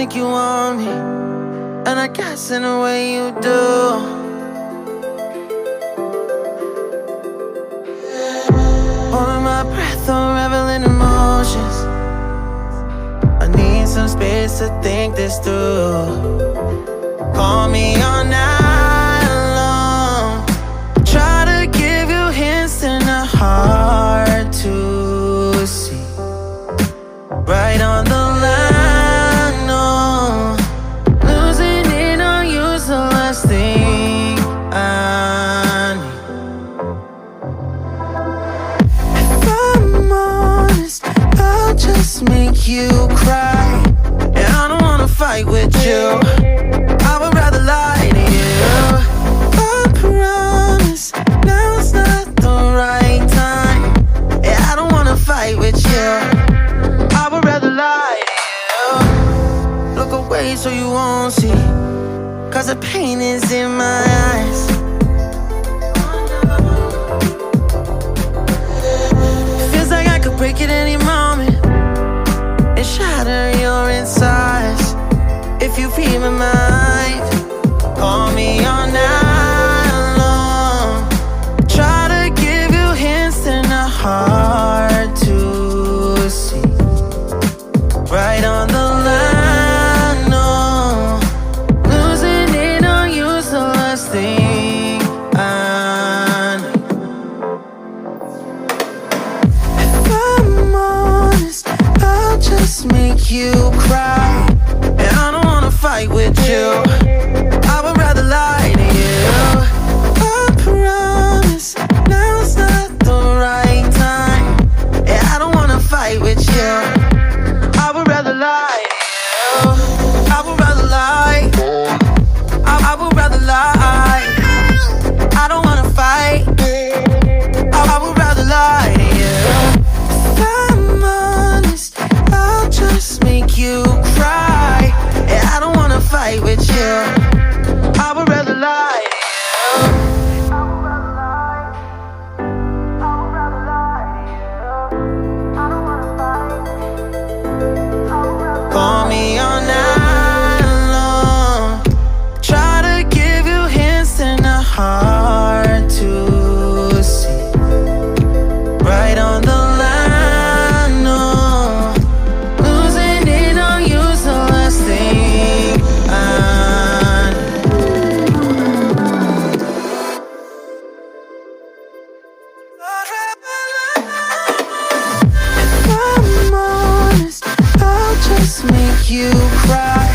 think you want me, and I guess in a way you do. Holding my breath, unraveling emotions. I need some space to think this through. Call me all night long. Try to give you hints and a hard to see. Right on the line, no. Losing it on you's the last thing I need. If I'm honest, I'll just make you cry. And I don't wanna fight with you. I would rather lie to you. I promise now's not the right time. Yeah, I don't wanna fight with you. I would rather lie to you. Look away so you won't see, 'cause the pain is in my eyes. Feels like I could break it any moment and shatter your insides. If you feel my mind, call me all night long. Try to give you hints and a hard to see. Right on the line, no. Losing it on you's the last thing I need. If I'm honest, I'll just make you cry. And I don't wanna fight with you. I would rather lie to you. I promise now's not the right time. Yeah, I don't wanna fight with you. I would rather lie to you. I would rather lie. I would rather lie. I don't wanna fight. I would rather lie to you. If I'm honest, I'll just make you cry. Yeah, I don't wanna fight with you. I would rather lie to you. Call me all night long. Try to give you hints and a hard to see. Right on the line, no. Losing it on you's the last thing I need. If I'm honest, I'll just make you cry.